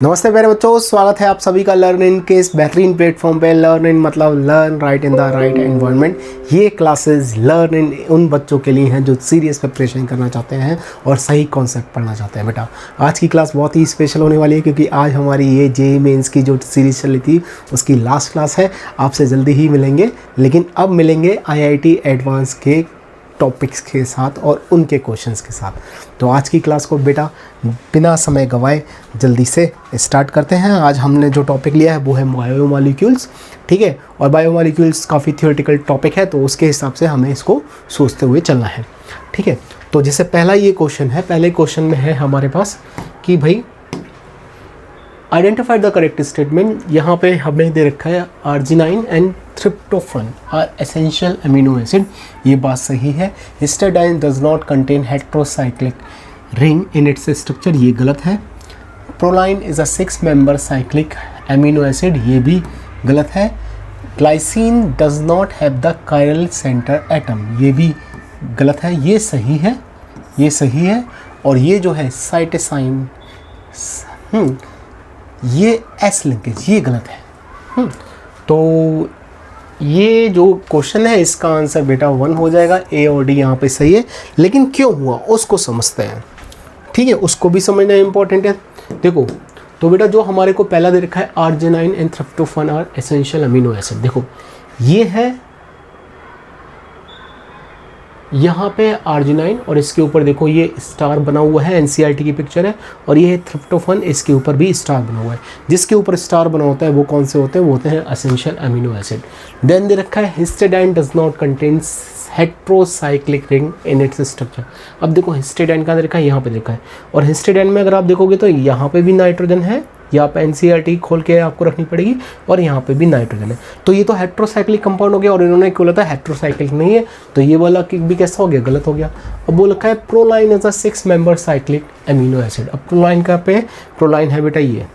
नमस्ते प्यारे बच्चों, स्वागत है आप सभी का लर्निंग के इस बेहतरीन प्लेटफॉर्म पे। लर्निंग मतलब learn right in the right environment. ये क्लासेस लर्निंग उन बच्चों के लिए हैं जो सीरियस प्रिपरेशन करना चाहते हैं और सही कॉन्सेप्ट पढ़ना चाहते हैं। बेटा आज की क्लास बहुत ही स्पेशल होने वाली है क्योंकि आज हमारी ये जेईई मेंस की जो सीरीज़ चली थी उसकी लास्ट क्लास है। आपसे जल्दी ही मिलेंगे, लेकिन अब मिलेंगे IIT एडवांस के टॉपिक्स के साथ और उनके क्वेश्चंस के साथ। तो आज की क्लास को बेटा बिना समय गवाए जल्दी से स्टार्ट करते हैं। आज हमने जो टॉपिक लिया है वो है बायोमॉलिक्यूल्स, ठीक है। और बायोमॉलिक्यूल्स काफ़ी थियोरेटिकल टॉपिक है, तो उसके हिसाब से हमें इसको सोचते हुए चलना है, ठीक है। तो जैसे पहला ये क्वेश्चन है, पहले क्वेश्चन में है हमारे पास कि भाई आइडेंटिफाई द करेक्ट स्टेटमेंट। यहाँ पे हमें दे रखा है arginine and tryptophan are essential amino acid. ये बात सही है। Histidine does not contain heterocyclic ring in its structure, ये गलत है। Proline is a 6 member cyclic amino acid, ये भी गलत है। Glycine does not have the chiral centre atom, ये भी गलत है। ये सही है, ये सही है। और ये जो है साइटोसाइन, ये एस लिंकेज, ये गलत है। तो ये जो क्वेश्चन है इसका आंसर बेटा 1 हो जाएगा। ए और डी यहाँ पे सही है, लेकिन क्यों हुआ उसको समझते हैं, ठीक है। उसको भी समझना इंपॉर्टेंट है। देखो तो बेटा जो हमारे को पहला दे रखा है arginine and tryptophan are essential amino acid, देखो ये है यहाँ पे आर्जिनाइन और इसके ऊपर देखो ये स्टार बना हुआ है, NCERT की पिक्चर है। और ये है ट्रिप्टोफन, इसके ऊपर भी स्टार बना हुआ है। जिसके ऊपर स्टार बना होता है वो कौन से होते हैं? वो होते हैं एसेंशियल अमीनो एसिड। देन दे रखा है histidine does not contain heterocyclic ring in its structure. अब देखो हिस्टिडाइन का दे रखा है, यहाँ पे देखा है। और हिस्टिडाइन में अगर आप देखोगे तो यहाँ पे भी नाइट्रोजन है, यहाँ पे NCERT खोल के आपको रखनी पड़ेगी, और यहाँ पे भी नाइट्रोजन है। तो ये तो हेट्रोसाइक्लिक कंपाउंड हो गया, और इन्होंने क्यों बोला था हेट्रोसाइक्लिक नहीं है, तो ये वाला भी कैसा हो गया? गलत हो गया। अब वो लिखा है proline is a 6 member cyclic amino acid. अब प्रोलाइन का पे प्रोलाइन है बेटा ये,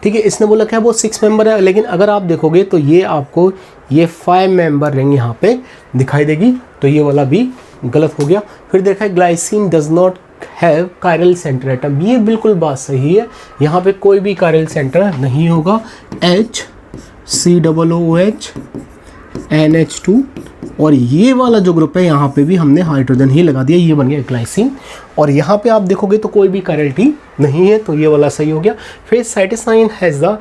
ठीक है। इसने बोला क्या वो 6 मेंबर है, लेकिन अगर आप देखोगे तो ये आपको ये 5 मेंबर रिंग यहाँ पे दिखाई देगी, तो ये वाला भी गलत हो गया। फिर देखा है glycine does not have chiral centre atom, ये बिल्कुल बात सही है। यहाँ पे कोई भी कायरल सेंटर नहीं होगा। HCOOH NH2, और ये वाला जो ग्रुप है यहाँ पे भी हमने हाइड्रोजन ही लगा दिया, ये बन गया ग्लाइसिन। और यहाँ पे आप देखोगे तो कोई भी कायरलिटी नहीं है, तो ये वाला सही हो गया। फिर cytosine has the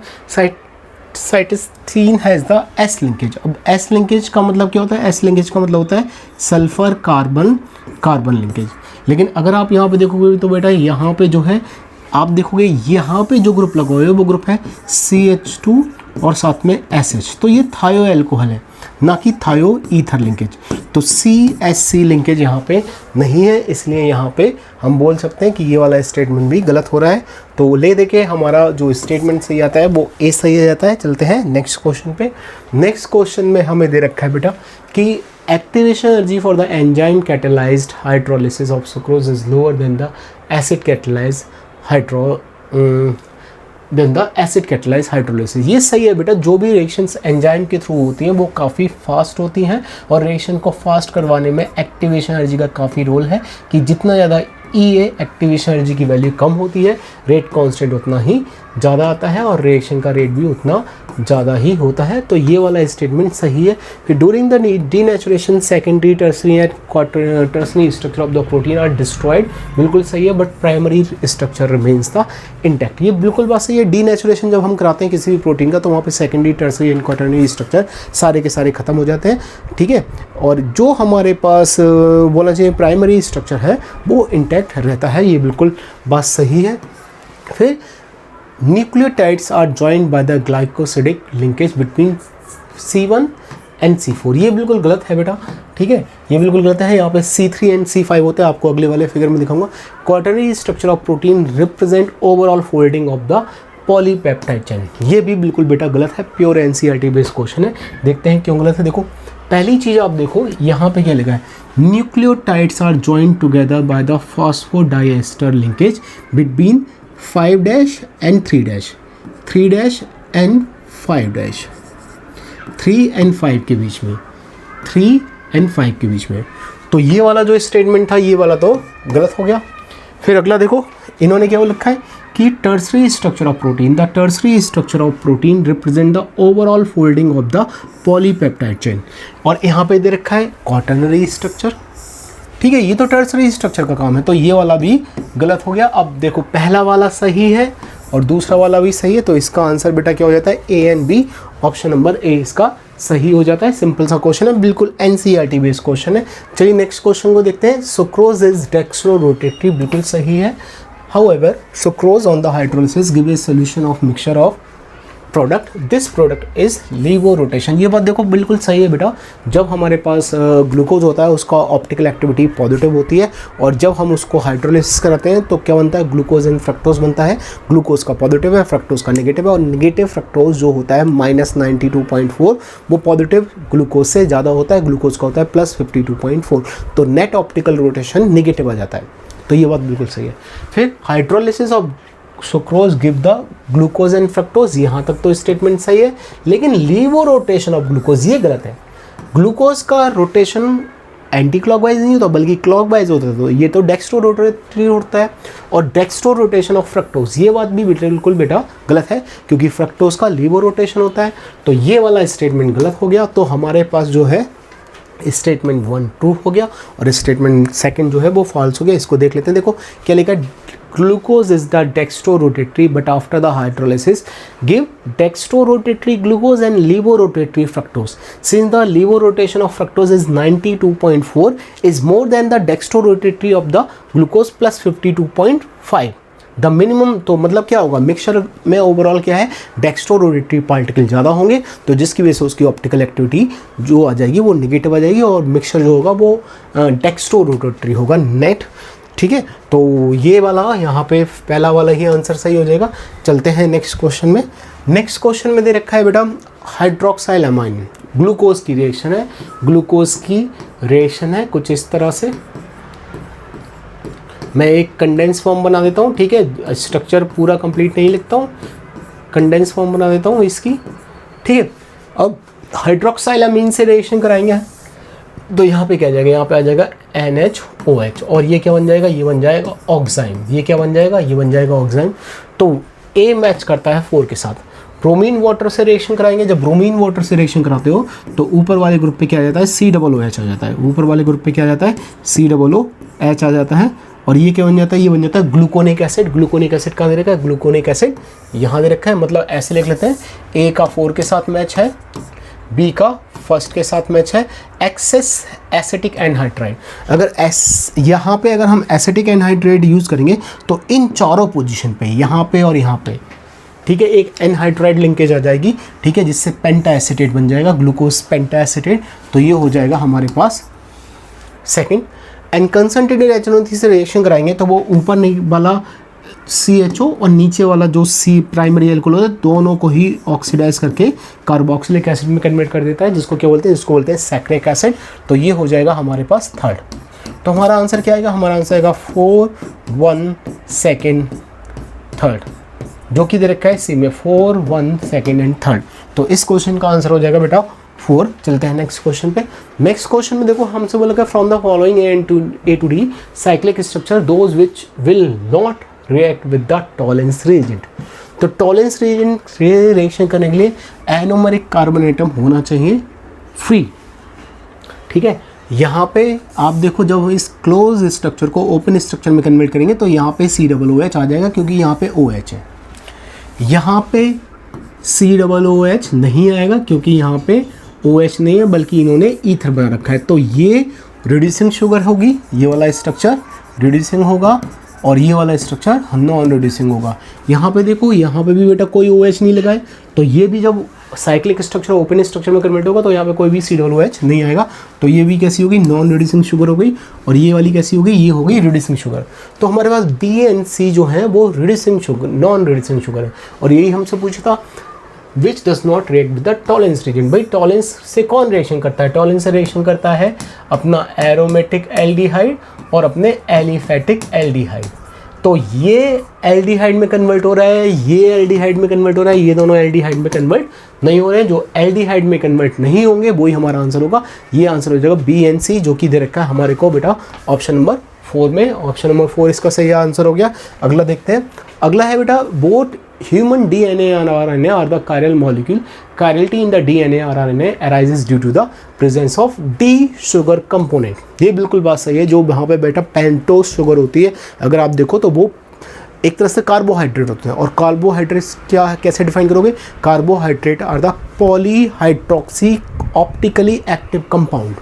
cytosine has the S linkage. अब S लिंकेज का मतलब क्या होता है? S लिंकेज का मतलब होता है सल्फर कार्बन कार्बन लिंकेज। लेकिन अगर आप यहाँ पे देखोगे तो बेटा यहाँ पे जो है आप देखोगे यहाँ पे जो ग्रुप लगा हुआ है वो ग्रुप है CH2 और साथ में SH, तो ये थायो एल्कोहल है, ना कि थायो ईथर लिंकेज। तो CSC लिंकेज यहाँ पे नहीं है, इसलिए यहाँ पे हम बोल सकते हैं कि ये वाला स्टेटमेंट भी गलत हो रहा है। तो ले देके हमारा जो स्टेटमेंट सही आता है वो ए सही आ जाता है। चलते हैं नेक्स्ट क्वेश्चन पे। नेक्स्ट क्वेश्चन में हमें दे रखा है बेटा कि activation energy for the enzyme catalysed hydrolysis of sucrose is lower than the acid catalysed hydrolysis. ये सही है बेटा। जो भी रिएक्शंस एंजाइम के थ्रू होती हैं वो काफ़ी फास्ट होती हैं, और रिएक्शन को फास्ट करवाने में एक्टिवेशन एनर्जी का काफ़ी रोल है कि जितना ज़्यादा EA एक्टिवेशन एनर्जी की वैल्यू कम होती है, रेट कांस्टेंट उतना ही ज़्यादा आता है और रिएक्शन का रेट भी उतना ज़्यादा ही होता है। तो ये वाला स्टेटमेंट सही है। फिर during the denaturation secondary tertiary and quaternary structure of the protein are destroyed, बिल्कुल सही है। But primary structure remains the intact, ये बिल्कुल बात सही है। डीनेचुरेशन जब हम कराते हैं किसी भी प्रोटीन का तो वहाँ पे secondary tertiary and quaternary structure सारे के सारे खत्म हो जाते हैं, ठीक है। और जो हमारे पास बोला चाहिए प्राइमरी स्ट्रक्चर है वो इंटैक्ट रहता है, ये बिल्कुल बात सही है। फिर nucleotides are joined by the glycosidic linkage between C1 and C4, ये बिल्कुल गलत है बेटा, ठीक है। ये बिल्कुल गलत है। यहाँ पे C3 एंड C5 होते हैं, आपको अगले वाले फिगर में दिखाऊंगा। Quaternary structure of protein represent overall folding of the polypeptide chain, ये भी बिल्कुल बेटा गलत है। प्योर NCERT बेस्ड क्वेश्चन है, देखते हैं क्यों गलत है। देखो पहली चीज़ आप देखो यहाँ पे क्या लिखा है, nucleotides are joined together by the phosphodiester linkage between 5' and 3', 3' and 5', 3 and 5 के बीच में, 3 and 5 के बीच में। तो ये वाला जो स्टेटमेंट था ये वाला तो गलत हो गया। फिर अगला देखो इन्होंने क्या लिखा है कि tertiary structure of protein. The tertiary structure of protein represent the overall folding of the polypeptide chain. और यहाँ पे दे रखा है quaternary structure, ठीक है, ये तो टर्सरी स्ट्रक्चर का काम है, तो ये वाला भी गलत हो गया। अब देखो पहला वाला सही है और दूसरा वाला भी सही है, तो इसका आंसर बेटा क्या हो जाता है, A and B, option number A इसका सही हो जाता है। सिंपल सा क्वेश्चन है, बिल्कुल एनसीईआरटी बेस्ड क्वेश्चन है। चलिए नेक्स्ट क्वेश्चन को देखते हैं। सुक्रोज इज डेक्स्ट्रो रोटेटरी, बिल्कुल सही है। However, sucrose on the hydrolysis give a solution of mixture of product. This product is levo-rotation. ये बात देखो बिल्कुल सही है बेटा। जब हमारे पास ग्लूकोज होता है उसका ऑप्टिकल एक्टिविटी पॉजिटिव होती है, और जब हम उसको हाइड्रोलिसिस कराते हैं तो क्या बनता है, ग्लूकोज एंड फ्रक्टोज बनता है। ग्लूकोज का पॉजिटिव है, फ्रक्टोज का नेगेटिव है, और नेगेटिव फ्रक्टोज जो होता है -92.4 वो पॉजिटिव ग्लूकोज से ज़्यादा होता है, ग्लूकोज का होता है +52.4, तो नेट ऑप्टिकल रोटेशन नेगेटिव आ जाता है। तो ये बात बिल्कुल सही है। फिर hydrolysis of sucrose give the glucose and fructose, यहाँ तक तो स्टेटमेंट सही है, लेकिन लीवो रोटेशन ऑफ ग्लूकोज ये गलत है। ग्लूकोज का रोटेशन एंटी क्लॉकवाइज नहीं होता बल्कि क्लॉकवाइज होता है, तो ये तो डेक्स्ट्रो रोटेटरी होता है। और डेक्स्ट्रो रोटेशन ऑफ फ्रक्टोज ये बात भी बिल्कुल बेटा गलत है, क्योंकि फ्रक्टोज का लीवो रोटेशन होता है, तो ये वाला स्टेटमेंट गलत हो गया। तो हमारे पास जो है स्टेटमेंट 1 ट्रू हो गया और स्टेटमेंट सेकंड जो है वो फॉल्स हो गया। इसको देख लेते हैं। देखो क्या लिखा है, glucose is the dextro rotatory but after the hydrolysis give dextro rotatory glucose and levo rotatory fructose. Since the levo rotation of fructose is 92.4 is more than the dextro rotatory of the glucose +52.5 the minimum. तो मतलब क्या होगा, mixture में overall क्या है, dextro rotatory particle ज़्यादा होंगे, तो जिसकी वजह से उसकी ऑप्टिकल एक्टिविटी जो आ जाएगी वो निगेटिव आ जाएगी, और मिक्सचर जो होगा वो डेक्स्ट्रो रोटेटरी होगा नेट, ठीक है। तो ये वाला यहाँ पे पहला वाला ही आंसर सही हो जाएगा। चलते हैं नेक्स्ट क्वेश्चन में। नेक्स्ट क्वेश्चन में दे रखा है बेटा हाइड्रोक्साइल अमाइन, ग्लूकोज की रिएक्शन है। ग्लूकोज की रिएक्शन है कुछ इस तरह से, मैं एक कंडेंस फॉर्म बना देता हूँ, ठीक है, स्ट्रक्चर पूरा कंप्लीट नहीं लिखता हूँ, कंडेंस फॉर्म बना देता हूँ इसकी, ठीक है। अब हाइड्रोक्साइल अमीन से रिएक्शन कराएंगे, तो यहाँ पे क्या आ जाएगा, यहाँ पे आ जाएगा NHOH, और ये क्या बन जाएगा, ये बन जाएगा ऑक्साइम। ये क्या बन जाएगा, ये बन जाएगा ऑक्साइम। तो A मैच करता है 4 के साथ। ब्रोमीन वाटर से रिएक्शन कराएंगे, जब ब्रोमीन वाटर से रिएक्शन कराते हो तो ऊपर वाले ग्रुप पे क्या आ जाता है, COOH आ जाता है। ऊपर वाले ग्रुप पे क्या आ जाता है, COOH आ जाता है, और ये क्या बन जाता है, ये बन जाता है ग्लूकोनिक एसिड। ग्लूकोनिक एसिड कहाँ दे रखा है, ग्लूकोनिक एसिड यहाँ दे रखा है। मतलब ऐसे लिख लेते हैं, A का 4 के साथ मैच है, B का 1 के साथ मैच है, एक्सेस एसिटिक एनहाइड्राइड। अगर यहाँ पे अगर हम एसिटिक एनहाइड्राइड यूज़ करेंगे तो इन चारों पोजीशन पे, यहाँ पे और यहाँ पे, ठीक है, एक एनहाइड्राइड लिंकेज आ जाएगी, ठीक है, जिससे पेंटा एसिटेट बन जाएगा, ग्लूकोज पेंटा एसिटेट। तो ये हो जाएगा हमारे पास सेकंड। एंड कंसंट्रेटेड HNO3 से रिएक्शन कराएंगे तो वो ऊपर वाला CHO और नीचे वाला जो C प्राइमरी एल्कोहल है, दोनों को ही ऑक्सीडाइज करके कार्बोक्सिलिक एसिड में कन्वर्ट कर देता है, जिसको क्या बोलते हैं, इसको बोलते हैं सैक्रिक एसिड। तो ये हो जाएगा हमारे पास थर्ड। तो हमारा आंसर क्या आएगा, हमारा आंसर आएगा 4, 1, 2, 3, जो कि दे रखा है C में 4, 1, 2 एंड 3। तो इस क्वेश्चन का आंसर हो जाएगा बेटा 4। चलते हैं नेक्स्ट क्वेश्चन पे। नेक्स्ट क्वेश्चन में देखो हमसे बोला है from the following A to D cyclic structure those which will not react with the Tollens reagent. तो टॉलेंस रिएजेंट से रिएक्शन करने के लिए एनोमरिक कार्बन एटम होना चाहिए फ्री, ठीक है। यहाँ पे आप देखो जब हम इस क्लोज स्ट्रक्चर को ओपन स्ट्रक्चर में कन्वर्ट करेंगे तो यहाँ पे COOH आ जाएगा, क्योंकि यहाँ पे OH है। यहाँ पे COOH नहीं आएगा क्योंकि यहाँ पे OH नहीं है, बल्कि इन्होंने ईथर बना रखा है। तो ये रिड्यूसिंग शुगर होगी, ये वाला स्ट्रक्चर रिड्यूसिंग होगा, और ये वाला स्ट्रक्चर नॉन रिड्यूसिंग होगा। यहाँ पे देखो, यहाँ पे भी बेटा कोई OH नहीं लगा है, तो ये भी जब साइक्लिक स्ट्रक्चर ओपन स्ट्रक्चर में कन्वर्ट होगा तो यहाँ पे कोई भी COOH नहीं आएगा। तो ये भी कैसी होगी, नॉन रिड्यूसिंग शुगर हो गई, और ये वाली कैसी होगी, ये हो गई रिड्यूसिंग शुगर। तो हमारे पास B एंड C जो है वो reducing sugar, non reducing sugar है। और यही हमसे पूछा था which does not react with the Tollens reagent. भाई टॉलेंस से कौन रिएक्शन करता है, टॉलेंस से रिएक्शन करता है अपना एरोमेटिक एल्डिहाइड और अपने एलिफेटिक एल्डिहाइड। तो ये एल्डिहाइड में कन्वर्ट हो रहा है, ये एल्डिहाइड में कन्वर्ट हो रहा है, ये दोनों एल्डिहाइड में कन्वर्ट नहीं हो रहे हैं। जो एल्डिहाइड में कन्वर्ट नहीं होंगे वही हमारा आंसर होगा। ये आंसर हो जाएगा B एंड C, जो कि दे रखा है हमारे को बेटा ऑप्शन नंबर 4 में। ऑप्शन नंबर 4 इसका सही आंसर हो गया। अगला देखते हैं अगला है बेटा, both human DNA and RNA are the chiral molecule, chirality in the DNA और RNA arises due to the presence of D sugar component. ये बिल्कुल बात सही है। जो वहाँ पे बेटा पेंटोस शुगर होती है, अगर आप देखो तो वो एक तरह से कार्बोहाइड्रेट होते हैं। और कार्बोहाइड्रेट्स क्या है, कैसे डिफाइन करोगे? Carbohydrate are the polyhydroxy optically active compound.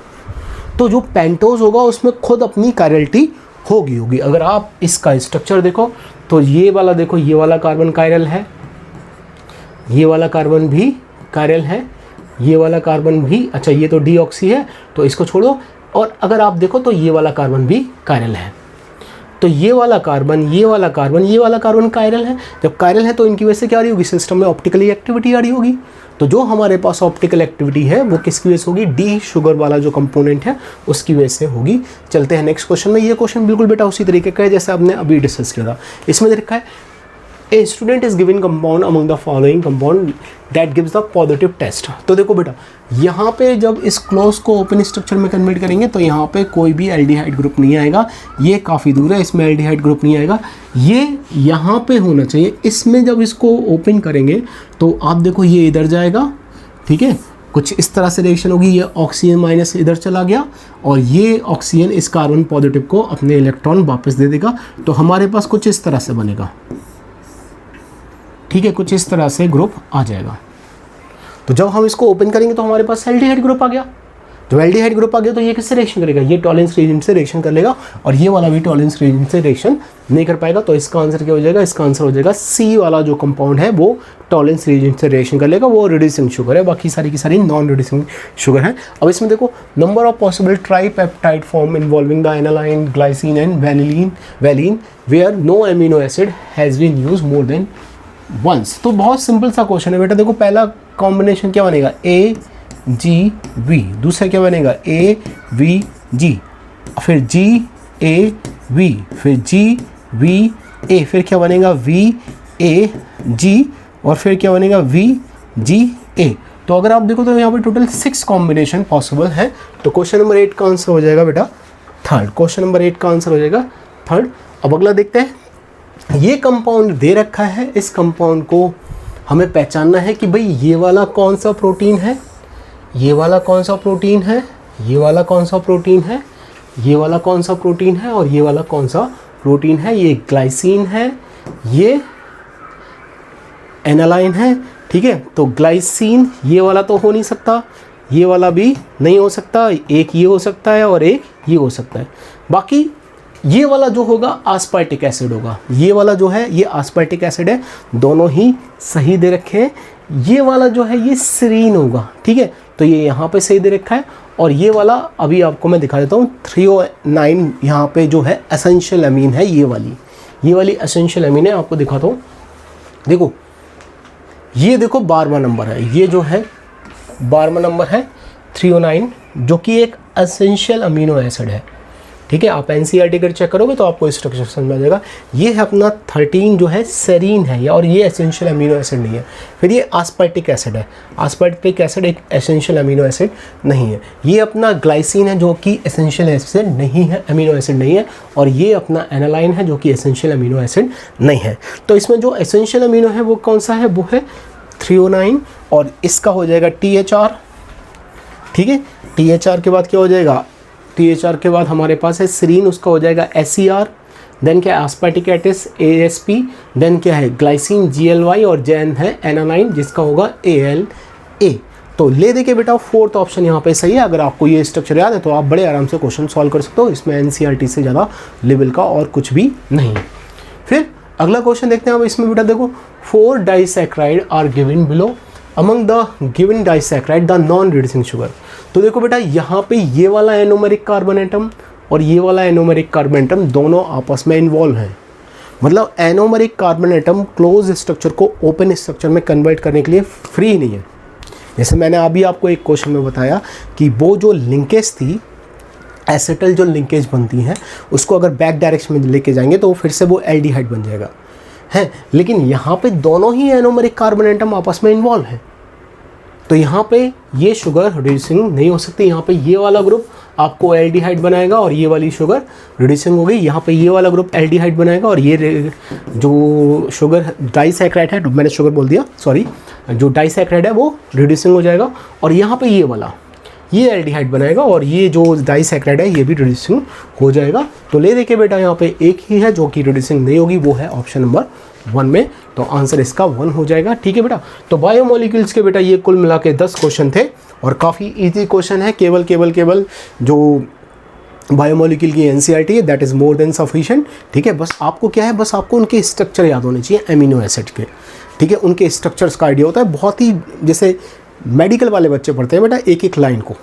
तो जो पेंटोस होगा उसमें खुद अपनी कायरलिटी होगी। अगर आप इसका स्ट्रक्चर देखो तो ये वाला देखो, ये वाला कार्बन कायरल है, ये वाला कार्बन भी कायरल है, ये वाला कार्बन भी, अच्छा ये तो डीऑक्सी है तो इसको छोड़ो। और अगर आप देखो तो ये वाला कार्बन भी कायरल है। तो ये वाला कार्बन, ये वाला कार्बन, ये वाला कार्बन कायरल है। जब कायरल है तो इनकी वजह से क्या आ रही होगी? सिस्टम में ऑप्टिकली एक्टिविटी आ रही होगी। तो जो हमारे पास ऑप्टिकल एक्टिविटी है वो किसकी वजह से होगी? डी शुगर वाला जो कंपोनेंट है उसकी वजह से होगी। चलते हैं नेक्स्ट क्वेश्चन में। ये क्वेश्चन बिल्कुल बेटा उसी तरीके का है जैसे आपने अभी डिस्कस किया था। इसमें लिखा है a student is given compound among the following compound that gives the positive test. तो देखो बेटा, यहाँ पे जब इस क्लोज को ओपन स्ट्रक्चर में कन्वर्ट करेंगे तो यहाँ पे कोई भी एल्डिहाइड ग्रुप नहीं आएगा। ये काफ़ी दूर है, इसमें एल्डिहाइड ग्रुप नहीं आएगा। ये यहाँ पे होना चाहिए। इसमें जब इसको ओपन करेंगे तो आप देखो ये इधर जाएगा, ठीक है, कुछ इस तरह से रिएक्शन होगी। ये ऑक्सीजन माइनस इधर चला गया और ये ऑक्सीजन इस कार्बन पॉजिटिव को अपने इलेक्ट्रॉन वापस दे देगा। तो हमारे पास कुछ इस तरह से बनेगा, ठीक है, कुछ इस तरह से ग्रुप आ जाएगा। तो जब हम इसको ओपन करेंगे तो हमारे पास एल्डिहाइड ग्रुप आ गया। जब एल्डिहाइड ग्रुप आ गया तो ये किससे रिएक्शन करेगा? ये टॉलेंस रीजेंट से रिएक्शन कर लेगा और ये वाला भी टॉलेंस रीजेंट से रिएक्शन नहीं कर पाएगा। तो इसका आंसर क्या हो जाएगा? इसका आंसर हो जाएगा सी वाला जो कंपाउंड है वो टॉलेंस रीजेंट से रिएक्शन कर लेगा। वो रिड्यूसिंग शुगर है, बाकी सारी की सारी नॉन रिड्यूसिंग शुगर है। अब इसमें देखो, number of possible tripeptide form involving the alanine, glycine and valine where no amino acid has been use more than once. तो बहुत सिंपल सा क्वेश्चन है बेटा। देखो पहला कॉम्बिनेशन क्या बनेगा? ए जी वी। दूसरा क्या बनेगा? ए वी जी, फिर जी ए वी, फिर जी वी ए, फिर क्या बनेगा? वी ए जी, और फिर क्या बनेगा? वी जी ए। तो अगर आप देखो तो यहाँ पे टोटल 6 कॉम्बिनेशन पॉसिबल है। तो क्वेश्चन नंबर 8 का आंसर हो जाएगा बेटा थर्ड। क्वेश्चन नंबर 8 का आंसर हो जाएगा थर्ड। अब अगला देखते हैं। ये कंपाउंड दे रखा है, इस कंपाउंड को हमें पहचानना है कि भाई ये वाला कौन सा प्रोटीन है, ये वाला कौन सा प्रोटीन है, ये वाला कौन सा प्रोटीन है, ये वाला कौन सा प्रोटीन है और ये वाला कौन सा प्रोटीन है। ये ग्लाइसिन है, ये एनालाइन है, ठीक है। तो ग्लाइसिन ये वाला तो हो नहीं सकता, ये वाला भी नहीं हो सकता, एक ये हो सकता है और एक ये हो सकता है। बाकी ये वाला जो होगा आस्पार्टिक एसिड होगा, ये वाला जो है ये आस्पार्टिक एसिड है, दोनों ही सही दे रखे हैं। ये वाला जो है ये सेरीन होगा, ठीक है, तो ये यहाँ पे सही दे रखा है। और ये वाला अभी आपको मैं दिखा देता हूँ 309 यहाँ पे जो है एसेंशियल अमीन है, ये वाली एसेंशियल अमीन है, आपको दिखाता हूँ। देखो ये देखो 12वां नंबर है, ये जो है 12वां नंबर है 309, जो कि एक एसेंशियल अमीनो एसिड है, ठीक है। आप एनसीईआरटी कर चेक करोगे तो आपको स्ट्रक्चर समझ आ जाएगा। ये है अपना 13 जो है सेरीन है, और ये एसेंशियल अमीनो एसिड नहीं है। फिर ये आस्पार्टिक एसिड है, आस्पार्टिक एसिड एक एसेंशियल अमीनो एसिड नहीं है। ये अपना ग्लाइसिन है जो कि एसेंशियल एसिड नहीं है, अमीनो एसिड नहीं है। और ये अपना एनालाइन है जो कि एसेंशियल अमीनो एसिड नहीं है। तो इसमें जो एसेंशियल अमीनो है वो कौन सा है? वो है 309, और इसका हो जाएगा THR, ठीक है। THR के बाद क्या हो जाएगा? THR के बाद हमारे पास है सेरीन, उसका हो जाएगा SER। देन क्या है? आस्पार्टिक एसिड ASP। देन क्या है? ग्लाइसिन GLY, और जैन है एनालाइन जिसका होगा ALA। तो ले देखिए बेटा, फोर्थ ऑप्शन यहाँ पे सही है। अगर आपको ये स्ट्रक्चर याद है तो आप बड़े आराम से क्वेश्चन सॉल्व कर सकते हो, इसमें NCERT से ज़्यादा लेवल का और कुछ भी नहीं। फिर अगला क्वेश्चन देखते हैं। अब इसमें बेटा देखो 4 disaccharide are given below, among the given disaccharide the non reducing sugar. तो देखो बेटा यहाँ पे ये वाला एनोमेरिक कार्बन एटम और ये वाला एनोमेरिक कार्बन एटम दोनों आपस में इन्वॉल्व हैं। मतलब anomeric carbon atom close structure को ओपन स्ट्रक्चर में कन्वर्ट करने के लिए फ्री नहीं है। जैसे मैंने अभी आपको एक क्वेश्चन में बताया कि वो जो लिंकेज थी, एसिटल जो लिंकेज बनती है, उसको अगर बैक डायरेक्शन में लेके जाएंगे तो फिर से वो एल्डिहाइड बन जाएगा है। लेकिन यहाँ पे दोनों ही एनोमेरिक कार्बन एटम आपस में इन्वॉल्व है, तो यहाँ पे ये शुगर रिड्यूसिंग नहीं हो सकती। यहाँ पे ये वाला ग्रुप आपको एल्डिहाइड बनाएगा और ये वाली शुगर रिड्यूसिंग हो गई। यहाँ पे ये वाला ग्रुप एल्डिहाइड बनाएगा और ये जो शुगर डाइसैक्राइड है, मैंने शुगर बोल दिया सॉरी, जो डाइसैक्राइड है वो रिड्यूसिंग हो जाएगा। और यहाँ पे ये वाला ये एल्डिहाइड बनाएगा और ये जो डाइसैक्राइड है ये भी रिड्यूसिंग हो जाएगा। तो ले देखिए बेटा यहाँ पे एक ही है जो कि रिड्यूसिंग नहीं होगी, वो है ऑप्शन नंबर 1 में। तो आंसर इसका 1 हो जाएगा। ठीक है बेटा। तो बायोमोलिक्यूल्स के बेटा ये कुल मिला के 10 क्वेश्चन थे और काफ़ी इजी क्वेश्चन है। केवल जो बायोमोलिक्यूल की एनसीईआरटी है that is more than sufficient. ठीक है, बस आपको क्या है, बस आपको उनके स्ट्रक्चर याद होने चाहिए एमिनो एसिड के। ठीक है, उनके स्ट्रक्चर्स का आइडिया होता है। बहुत ही जैसे मेडिकल वाले बच्चे पढ़ते हैं बेटा एक एक लाइन को,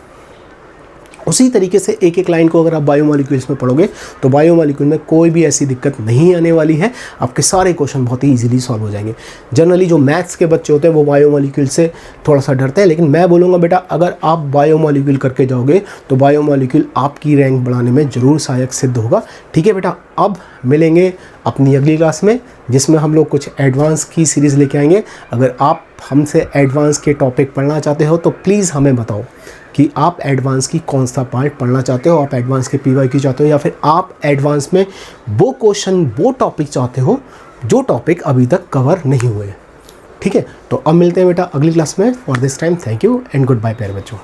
उसी तरीके से एक एक लाइन को अगर आप बायोमोलिक्यूल्स में पढ़ोगे तो बायोमोलिक्यूल में कोई भी ऐसी दिक्कत नहीं आने वाली है। आपके सारे क्वेश्चन बहुत ही इजीली सॉल्व हो जाएंगे। जनरली जो मैथ्स के बच्चे होते हैं वो बायोमोलिक्यूल से थोड़ा सा डरते हैं, लेकिन मैं बोलूँगा बेटा अगर आप बायोमोलिक्यूल करके जाओगे तो बायोमोलिक्यूल आपकी रैंक बढ़ाने में ज़रूर सहायक सिद्ध होगा। ठीक है बेटा, अब मिलेंगे अपनी अगली क्लास में जिसमें हम लोग कुछ एडवांस की सीरीज़ लेके आएंगे। अगर आप हमसे एडवांस के टॉपिक पढ़ना चाहते हो तो प्लीज़ हमें बताओ कि आप एडवांस की कौन सा पार्ट पढ़ना चाहते हो। आप एडवांस के पीवाईक्यू चाहते हो या फिर आप एडवांस में वो क्वेश्चन वो टॉपिक चाहते हो जो टॉपिक अभी तक कवर नहीं हुए। ठीक है, तो अब मिलते हैं बेटा अगली क्लास में। For this time thank you and goodbye प्यारे बच्चों।